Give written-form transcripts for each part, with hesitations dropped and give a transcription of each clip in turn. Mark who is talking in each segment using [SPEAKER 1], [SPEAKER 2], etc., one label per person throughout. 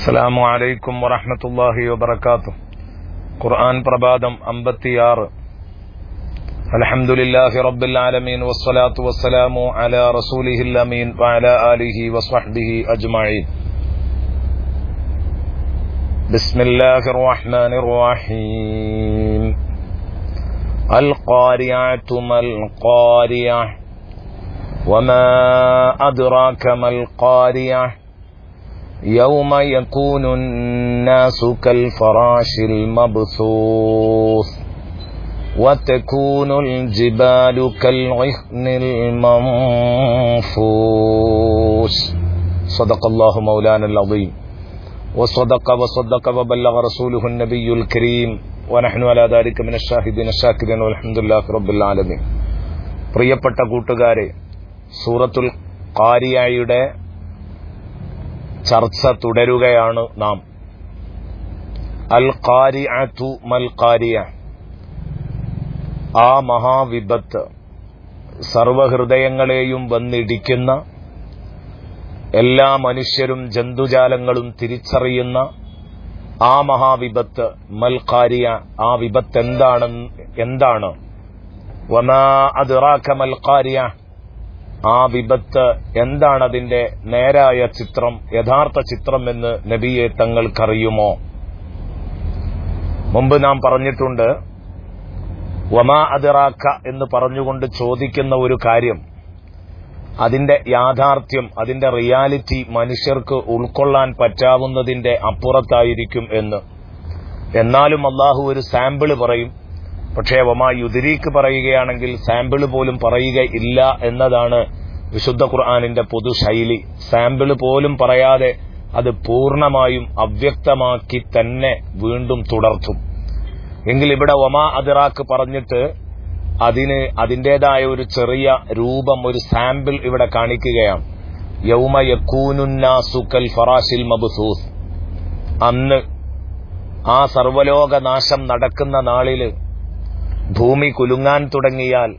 [SPEAKER 1] അസ്സലാമു അലൈക്കും വറഹ്മത്തുള്ളാഹി വബറകാതുഹു. ഖുർആൻ പ്രഭാതം 56. അൽഹംദുലില്ലാഹി റബ്ബിൽ ആലമീൻ വസ്സലാത്തു വസ്സലാമു അലാ റസൂലിഹിൽ അമീൻ വഅലാ ആലിഹി വസ്വഹ്ബിഹി അജ്മഈൻ. ബിസ്മില്ലാഹിർ റഹ്മാനിർ റഹീം. അൽ ഖാരിഅതു മൽ ഖാരിഅ വമാ അദ്റാക മൽ ഖാരിഅ يوم يكون الناس كالفراش المبثوث وتكون الجبال كالعهن المنفوش صدق الله مولانا العظيم وصدق وبلغ رسوله النبي الكريم ونحن على ذلك من الشاهدين الشاكرين والحمد لله رب العالمين. പ്രിയപ്പെട്ട കൂട്ടുകാരെ, സൂറത്തുൽ ഖാരിഅയുടെ ചർച്ച തുടരുകയാണ് നാം. അൽ ഖാരിഅതു മൽ ഖാരിഅ, ആ മഹാവിപത്ത്, സർവഹൃദയങ്ങളെയും വന്നിടിക്കുന്ന, എല്ലാ മനുഷ്യരും ജന്തുജാലങ്ങളും തിരിച്ചറിയുന്ന ആ മഹാവിപത്ത് മൽ ഖാരിഅ, ആ വിപത്ത് എന്താണ്? വമാ അദ്റാക മൽ ഖാരിഅ, ആ വിപത്ത് എന്താണ്? അതിന്റെ നേരായ ചിത്രം, യഥാർത്ഥ ചിത്രം എന്ന് നബിയെ തങ്ങൾക്കറിയുമോ? മുമ്പ് നാം പറഞ്ഞിട്ടുണ്ട്, വമാ അദ്റാക എന്ന് പറഞ്ഞുകൊണ്ട് ചോദിക്കുന്ന ഒരു കാര്യം, അതിന്റെ യാഥാർത്ഥ്യം, അതിന്റെ റിയാലിറ്റി മനുഷ്യർക്ക് ഉൾക്കൊള്ളാൻ പറ്റാവുന്നതിന്റെ അപ്പുറത്തായിരിക്കും എന്ന്. എന്നാലും അള്ളാഹു ഒരു സാമ്പിള് പറയും. പക്ഷേ വമാ യുദ്രീക്ക് പറയുകയാണെങ്കിൽ സാമ്പിള് പോലും പറയുകയില്ല എന്നതാണ് വിശുദ്ധ ഖുർആനിന്റെ പൊതുശൈലി. സാമ്പിള് പോലും പറയാതെ അത് പൂർണ്ണമായും അവ്യക്തമാക്കി തന്നെ വീണ്ടും തുടർത്തും. എങ്കിൽ ഇവിടെ വമാ അദ്റാക്ക് പറഞ്ഞിട്ട് അതിന് അതിന്റേതായ ഒരു ചെറിയ രൂപം, ഒരു സാമ്പിൾ ഇവിടെ കാണിക്കുകയാണ്. യൗമ യകൂനുന്നാസു കൽ ഫറാശിൽ മബ്സൂസ്, അന്ന് ആ സർവലോക നാശം നടക്കുന്ന നാളില് ഭൂമി കുലുങ്ങാൻ തുടങ്ങിയാൽ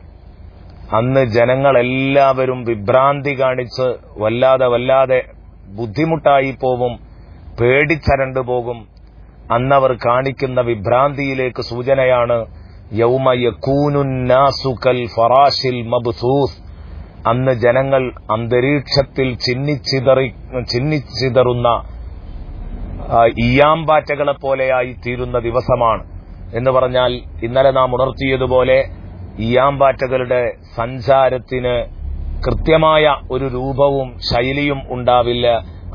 [SPEAKER 1] അന്ന് ജനങ്ങളെല്ലാവരും വിഭ്രാന്തി കാണിച്ച് വല്ലാതെ ബുദ്ധിമുട്ടായി പോവും, പേടിച്ചരണ്ടു പോകും. അന്നവർ കാണിക്കുന്ന വിഭ്രാന്തിയിലേക്ക് സൂചനയാണ് യൗമ യകൂനുന്നാസു കൽ ഫറാശിൽ മബ്സൂസ്. അന്ന് ജനങ്ങൾ അന്തരീക്ഷത്തിൽ ചിന്നിച്ചിതറുന്ന ഈയാമ്പാറ്റകളെ പോലെയായി തീരുന്ന ദിവസമാണ്. എന്ന് പറഞ്ഞാൽ ഇന്നലെ നാം ഉണർത്തിയതുപോലെ ഈയാമ്പാറ്റകളുടെ സഞ്ചാരത്തിന് കൃത്യമായ ഒരു രൂപവും ശൈലിയും ഉണ്ടാവില്ല.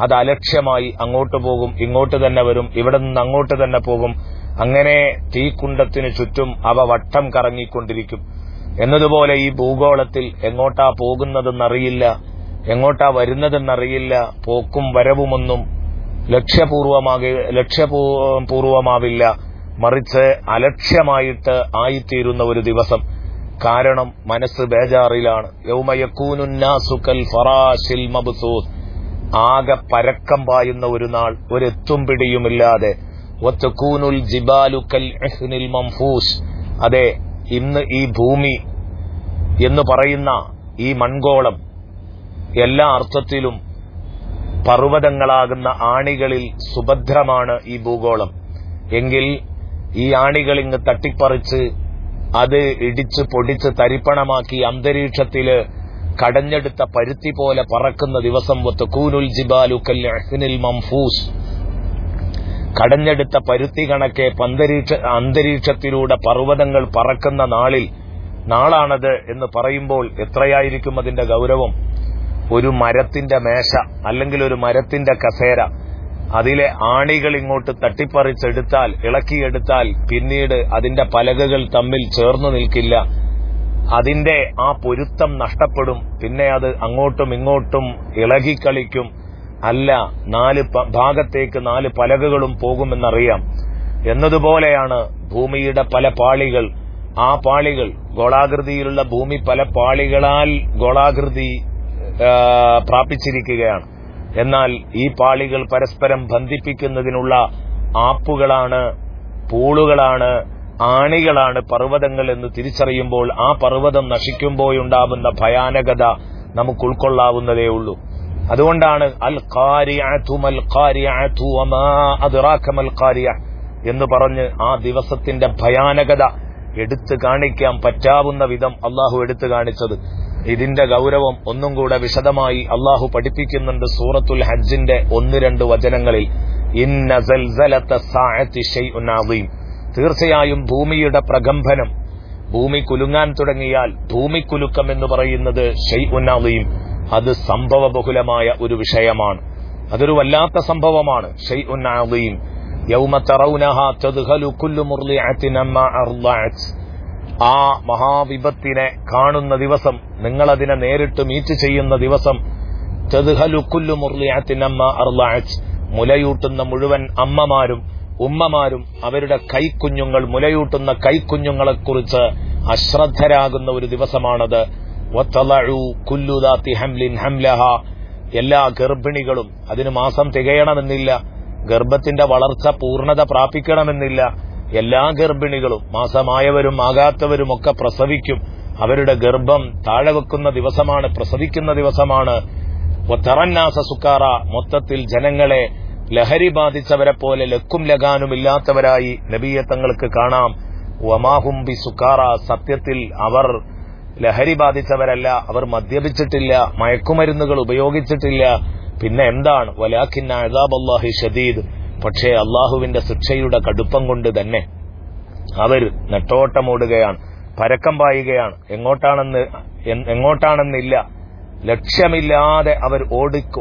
[SPEAKER 1] അത് അലക്ഷ്യമായി അങ്ങോട്ട് പോകും, ഇങ്ങോട്ട് തന്നെ വരും, ഇവിടെ നിന്ന് അങ്ങോട്ട് തന്നെ പോകും. അങ്ങനെ തീക്കുണ്ടത്തിന് ചുറ്റും അവ വട്ടം കറങ്ങിക്കൊണ്ടിരിക്കും. എന്നതുപോലെ ഈ ഭൂഗോളത്തിൽ എങ്ങോട്ടാ പോകുന്നതെന്നറിയില്ല, എങ്ങോട്ടാ വരുന്നതെന്നറിയില്ല. പോക്കും വരവുമൊന്നും ലക്ഷ്യപൂർവമാവില്ല, മറിച്ച് അലക്ഷ്യമായിട്ട് ആയിത്തീരുന്ന ഒരു ദിവസം. കാരണം മനസ്സ് ബേജാറിലാണ്. യൗമ യകൂനുന്നാസു കൽ ഫറാശിൽ മബ്സൂസ്, ആകെ പരക്കം പായുന്ന ഒരു നാൾ, ഒരെത്തും പിടിയുമില്ലാതെ. വതകൂനുൽ ജിബാലു കൽ ഇഹ്നിൽ മൻഫൂസ്, അതെ, ഇന്ന് ഈ ഭൂമി എന്ന് പറയുന്ന ഈ മൺഗോളം എല്ലാ അർത്ഥത്തിലും പർവ്വതങ്ങളാകുന്ന ആണികളിൽ സുഭദ്രമാണ് ഈ ഭൂഗോളം. എങ്കിൽ ഈ ആണികൾ ഇങ്ങ് തട്ടിപ്പറിച്ച് അത് ഇടിച്ച് പൊടിച്ച് തരിപ്പണമാക്കി അന്തരീക്ഷത്തില് കടഞ്ഞെടുത്ത പരുത്തി പോലെ പറക്കുന്ന ദിവസം. വതകൂനുൽ ജിബാലു കൽ ഇഹ്നിൽ മൻഫൂസ്, കടഞ്ഞെടുത്ത പരുത്തി കണക്കെ അന്തരീക്ഷത്തിലൂടെ പർവ്വതങ്ങൾ പറക്കുന്ന നാളാണത് എന്ന് പറയുമ്പോൾ എത്രയായിരിക്കും അതിന്റെ ഗൗരവം? ഒരു മരത്തിന്റെ മേശ അല്ലെങ്കിൽ ഒരു മരത്തിന്റെ കസേര, അതിലെ ആണികൾ ഇങ്ങോട്ട് തട്ടിപ്പറിച്ചെടുത്താൽ, ഇളക്കിയെടുത്താൽ പിന്നീട് അതിന്റെ പലകകൾ തമ്മിൽ ചേർന്നു നിൽക്കില്ല. അതിന്റെ ആ പൊരുത്തം നഷ്ടപ്പെടും. പിന്നെ അത് അങ്ങോട്ടും ഇങ്ങോട്ടും ഇളകിക്കളിക്കും. അല്ല, 4 ഭാഗത്തേക്ക് 4 പലകകളും പോകുമെന്നറിയാം. എന്നതുപോലെയാണ് ഭൂമിയുടെ പല പാളികൾ. ആ പാളികൾ, ഗോളാകൃതിയിലുള്ള ഭൂമി പല പാളികളാൽ ഗോളാകൃതി പ്രാപിച്ചിരിക്കുകയാണ്. എന്നാൽ ഈ പാളികൾ പരസ്പരം ബന്ധിപ്പിക്കുന്നതിനുള്ള ആപ്പുകളാണ്, പൂളുകളാണ്, ആണികളാണ് പർവ്വതങ്ങൾ എന്ന് തിരിച്ചറിയുമ്പോൾ ആ പർവ്വതം നശിക്കുമ്പോഴുണ്ടാവുന്ന ഭയാനകത നമുക്ക് ഉൾക്കൊള്ളാവുന്നതേ ഉള്ളൂ. അതുകൊണ്ടാണ് അൽ ഖാരിഅതു മൽ ഖാരിഅതു വമാ അദ്റാക മൽ ഖാരിഅ എന്ന് പറഞ്ഞ് ആ ദിവസത്തിന്റെ ഭയാനകത എടുത്തു കാണിക്കാൻ പറ്റാവുന്ന വിധം അള്ളാഹു എടുത്തു കാണിച്ചത്. ഇതിന്റെ ഗൗരവം ഒന്നും കൂടെ വിശദമായി അള്ളാഹു പഠിപ്പിക്കുന്നുണ്ട് സൂറത്തുൽ ഹജ്ജിന്റെ 1-2 വചനങ്ങളിൽ. ഇന്ന സൽസലത സഅതി ശൈഉൻ അദീം, തീർച്ചയായും ഭൂമിയുടെ പ്രകമ്പനം, ഭൂമി കുലുങ്ങാൻ തുടങ്ങിയാൽ ഭൂമിക്കുലുക്കം എന്ന് പറയുന്നത് ശൈഉൻ അദീം, അത് സംഭവബഹുലമായ ഒരു വിഷയമാണ്. അതൊരു വല്ലാത്ത സംഭവമാണ്. ശൈഉൻ അദീം യൗമ തറൗനഹാ തദ്ഖലു കുല്ലു മുർളിഅത്തിൻ അമ്മാ അർളഅത്, ആ മഹാവിപത്തിനെ കാണുന്ന ദിവസം, നിങ്ങളതിനെ നേരിട്ട് മീറ്റ് ചെയ്യുന്ന ദിവസം. തദ്ഖലു കുല്ലു മുർളിഅത്തിൻ അമ്മാ അർളഅത്, മുലയൂട്ടുന്ന മുഴുവൻ അമ്മമാരും ഉമ്മമാരും അവരുടെ കൈക്കുഞ്ഞുങ്ങൾ, മുലയൂട്ടുന്ന കൈക്കുഞ്ഞുങ്ങളെക്കുറിച്ച് അശ്രദ്ധരാകുന്ന ഒരു ദിവസമാണത്. വതളഉ കുല്ലു ദാതി ഹംലിൻ ഹംലഹാ, എല്ലാ ഗർഭിണികളും, അതിന് മാസം തികയണമെന്നില്ല, ഗർഭത്തിന്റെ വളർച്ച പൂർണ്ണത പ്രാപിക്കണമെന്നില്ല, എല്ലാ ഗർഭിണികളും, മാസമായവരും ആകാത്തവരുമൊക്കെ പ്രസവിക്കും. അവരുടെ ഗർഭം താഴെ വെക്കുന്ന ദിവസമാണ്, പ്രസവിക്കുന്ന ദിവസമാണ്. വതറന്നാസ സുക്കാറ, മൊത്തത്തിൽ ജനങ്ങളെ ലഹരി ബാധിച്ചവരെ പോലെ ലക്കും ലഗാനും ഇല്ലാത്തവരായി നബിയെ തങ്ങൾക്ക് കാണാം. വമാഹും ബി സുക്കാറ, സത്യത്തിൽ അവർ ലഹരി ബാധിച്ചവരല്ല, അവർ മദ്യപിച്ചിട്ടില്ല, മയക്കുമരുന്നുകൾ ഉപയോഗിച്ചിട്ടില്ല. പിന്നെ എന്താണ്? വലാകിന്ന അദാബല്ലാഹി ഷദീദ്, പക്ഷേ അള്ളാഹുവിന്റെ ശിക്ഷയുടെ കടുപ്പം കൊണ്ട് തന്നെ അവർ നെട്ടോട്ടമോടുകയാണ്, പരക്കം പായുകയാണ്. എങ്ങോട്ടാണെന്നില്ല, ലക്ഷ്യമില്ലാതെ അവർ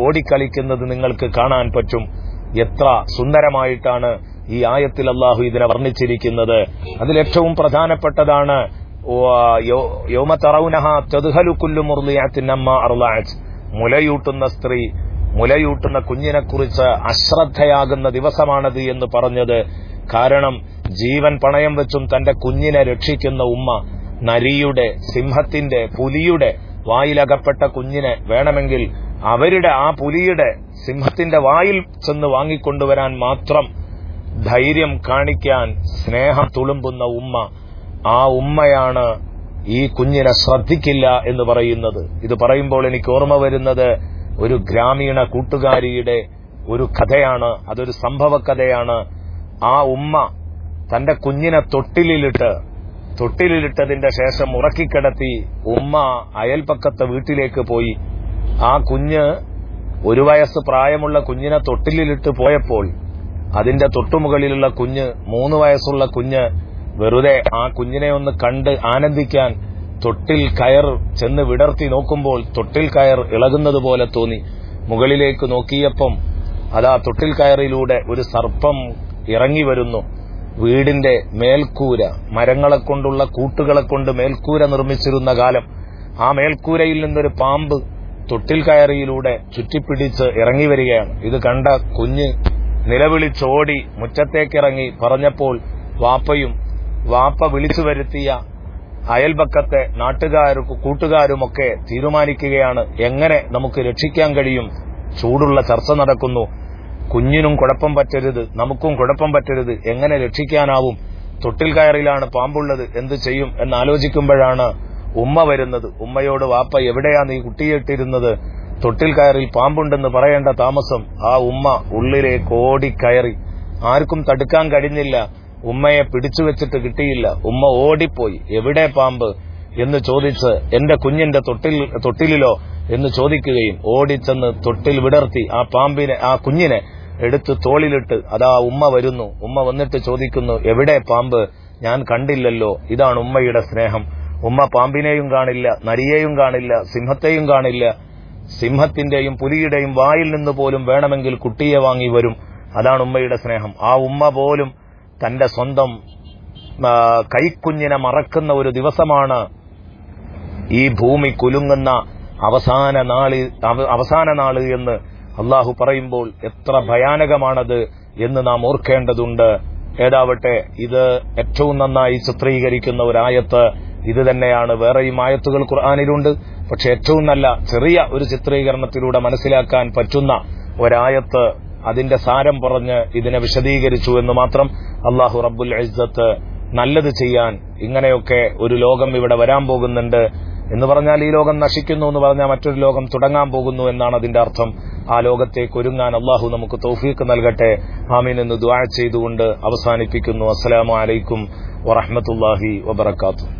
[SPEAKER 1] ഓടിക്കളിക്കുന്നത് നിങ്ങൾക്ക് കാണാൻ പറ്റും. എത്ര സുന്ദരമായിട്ടാണ് ഈ ആയത്തിൽ അള്ളാഹു ഇതിനെ വർണ്ണിച്ചിരിക്കുന്നത്. അതിലേറ്റവും പ്രധാനപ്പെട്ടതാണ് യൗമ തറൗനഹാ തദ്ഖലു കുല്ലു മുർളിഅത്തിൻ അമ്മാ അർളഅത്, മുലയൂട്ടുന്ന സ്ത്രീ, മുലയൂട്ടുന്ന കുഞ്ഞിനെക്കുറിച്ച് അശ്രദ്ധയാകുന്ന ദിവസമാണത് എന്ന് പറഞ്ഞത്. കാരണം ജീവൻ പണയം വെച്ചും തന്റെ കുഞ്ഞിനെ രക്ഷിക്കുന്ന ഉമ്മ, നരിയുടെ, സിംഹത്തിന്റെ, പുലിയുടെ വായിലകപ്പെട്ട കുഞ്ഞിനെ വേണമെങ്കിൽ അവരുടെ, ആ പുലിയുടെ, സിംഹത്തിന്റെ വായിൽ ചെന്ന് വാങ്ങിക്കൊണ്ടുവരാൻ മാത്രം ധൈര്യം കാണിക്കാൻ സ്നേഹം തുളുമ്പുന്ന ഉമ്മ, ആ ഉമ്മയാണ് ഈ കുഞ്ഞിനെ ശ്രദ്ധിക്കില്ല എന്ന് പറയുന്നത്. ഇത് പറയുമ്പോൾ എനിക്ക് ഓർമ്മ വരുന്നത് ഒരു ഗ്രാമീണ കൂട്ടുകാരിയുടെ ഒരു കഥയാണ്. അതൊരു സംഭവ കഥയാണ്. ആ ഉമ്മ തന്റെ കുഞ്ഞിനെ തൊട്ടിലിട്ടതിന്റെ ശേഷം ഉറക്കിക്കിടത്തി ഉമ്മ അയൽപക്കത്തെ വീട്ടിലേക്ക് പോയി. ആ കുഞ്ഞ്, 1 വയസ്സ് പ്രായമുള്ള കുഞ്ഞിനെ തൊട്ടിലിട്ട് പോയപ്പോൾ അതിന്റെ തൊട്ടുമുകളിലുള്ള കുഞ്ഞ്, 3 വയസ്സുള്ള കുഞ്ഞ്, വെറുതെ ആ കുഞ്ഞിനെ ഒന്ന് കണ്ട് ആനന്ദിക്കാൻ തൊട്ടിൽ കയർ ചെന്ന് വിടർത്തി നോക്കുമ്പോൾ തൊട്ടിൽ കയർ ഇളകുന്നത് പോലെ തോന്നി. മുകളിലേക്ക് നോക്കിയപ്പം അതാ തൊട്ടിൽ കയറിലൂടെ ഒരു സർപ്പം ഇറങ്ങി വരുന്നു. വീടിന്റെ മേൽക്കൂര, മരങ്ങളെ കൊണ്ടുള്ള കൂട്ടുകളെ കൊണ്ട് മേൽക്കൂര നിർമ്മിച്ചിരുന്ന കാലം, ആ മേൽക്കൂരയിൽ നിന്നൊരു പാമ്പ് തൊട്ടിൽ കയറിയിലൂടെ ചുറ്റിപ്പിടിച്ച് ഇറങ്ങി വരികയാണ്. ഇത് കണ്ട കുഞ്ഞ് നിലവിളിച്ചോടി മുറ്റത്തേക്കിറങ്ങി. പറഞ്ഞപ്പോൾ വാപ്പ വിളിച്ചു വരുത്തിയ അയൽപക്കത്തെ കൂട്ടുകാരുമൊക്കെ തീരുമാനിക്കുകയാണ്, എങ്ങനെ നമുക്ക് രക്ഷിക്കാൻ കഴിയും. ചൂടുള്ള ചർച്ച നടക്കുന്നു. കുഞ്ഞിനും കുഴപ്പം പറ്റരുത്, നമുക്കും കുഴപ്പം പറ്റരുത്, എങ്ങനെ രക്ഷിക്കാനാവും? തൊട്ടിൽ കയറിലാണ് പാമ്പുള്ളത്, എന്ത് ചെയ്യും എന്നാലോചിക്കുമ്പോഴാണ് ഉമ്മ വരുന്നത്. ഉമ്മയോട്, വാപ്പ എവിടെയാ നീ കുട്ടിയെ ഇട്ടിരുന്നത്? തൊട്ടിൽ കയറിൽ പാമ്പുണ്ടെന്ന് പറയേണ്ട താമസം. ആ ഉമ്മ ഉള്ളിലേക്ക് ഓടിക്കയറി. ആർക്കും തടുക്കാൻ കഴിഞ്ഞില്ല. ഉമ്മയെ പിടിച്ചു വെച്ചിട്ട് കിട്ടിയില്ല. ഉമ്മ ഓടിപ്പോയി. എവിടെ പാമ്പ് എന്ന് ചോദിച്ച്, എന്റെ കുഞ്ഞിന്റെ തൊട്ടിലിലോ എന്ന് ചോദിക്കുകയും ഓടിച്ചെന്ന് തൊട്ടിൽ വിടർത്തി ആ കുഞ്ഞിനെ എടുത്ത് തോളിലിട്ട് അതാ ഉമ്മ വരുന്നു. ഉമ്മ വന്നിട്ട് ചോദിക്കുന്നു, എവിടെ പാമ്പ്? ഞാൻ കണ്ടില്ലല്ലോ. ഇതാണ് ഉമ്മയുടെ സ്നേഹം. ഉമ്മ പാമ്പിനെയും കാണില്ല, നരിയെയും കാണില്ല, സിംഹത്തെയും കാണില്ല. സിംഹത്തിന്റെയും പുലിയുടെയും വായിൽ നിന്ന് പോലും വേണമെങ്കിൽ കുട്ടിയെ വാങ്ങി വരും. അതാണ് ഉമ്മയുടെ സ്നേഹം. ആ ഉമ്മ പോലും തന്റെ സ്വന്തം കൈക്കുഞ്ഞിനെ മറക്കുന്ന ഒരു ദിവസമാണ് ഈ ഭൂമി കുലുങ്ങുന്ന അവസാന നാള് എന്ന് അള്ളാഹു പറയുമ്പോൾ എത്ര ഭയാനകമാണത് എന്ന് നാം ഓർക്കേണ്ടതുണ്ട്. ഏതാവട്ടെ, ഇത് ഏറ്റവും നന്നായി ചിത്രീകരിക്കുന്ന ഒരായത്ത് ഇത് തന്നെയാണ്. വേറെയും ആയത്തുകൾ ഖുർആനിലുണ്ട്. പക്ഷെ ഏറ്റവും നല്ല ചെറിയ ഒരു ചിത്രീകരണത്തിലൂടെ മനസ്സിലാക്കാൻ പറ്റുന്ന ഒരായത്ത്, അതിന്റെ സാരം പറഞ്ഞ് ഇതിനെ വിശദീകരിച്ചു എന്ന് മാത്രം. അള്ളാഹു റബ്ബുൽ ഇസ്സത്ത് നല്ലത് ചെയ്യാൻ, ഇങ്ങനെയൊക്കെ ഒരു ലോകം ഇവിടെ വരാൻ പോകുന്നുണ്ട്, എന്ന് പറഞ്ഞാൽ ഈ ലോകം നശിക്കുന്നു എന്ന് പറഞ്ഞാൽ മറ്റൊരു ലോകം തുടങ്ങാൻ പോകുന്നു എന്നാണ് അതിന്റെ അർത്ഥം. ആ ലോകത്തേക്ക് ഒരുങ്ങാൻ അള്ളാഹു നമുക്ക് തൗഫീഖ് നൽകട്ടെ. ആമീൻ എന്ന് ദുആ ചെയ്തുകൊണ്ട് അവസാനിപ്പിക്കുന്നു. അസ്സലാമു അലൈക്കും വറഹ്മത്തുള്ളാഹി വബറകാതുഹു.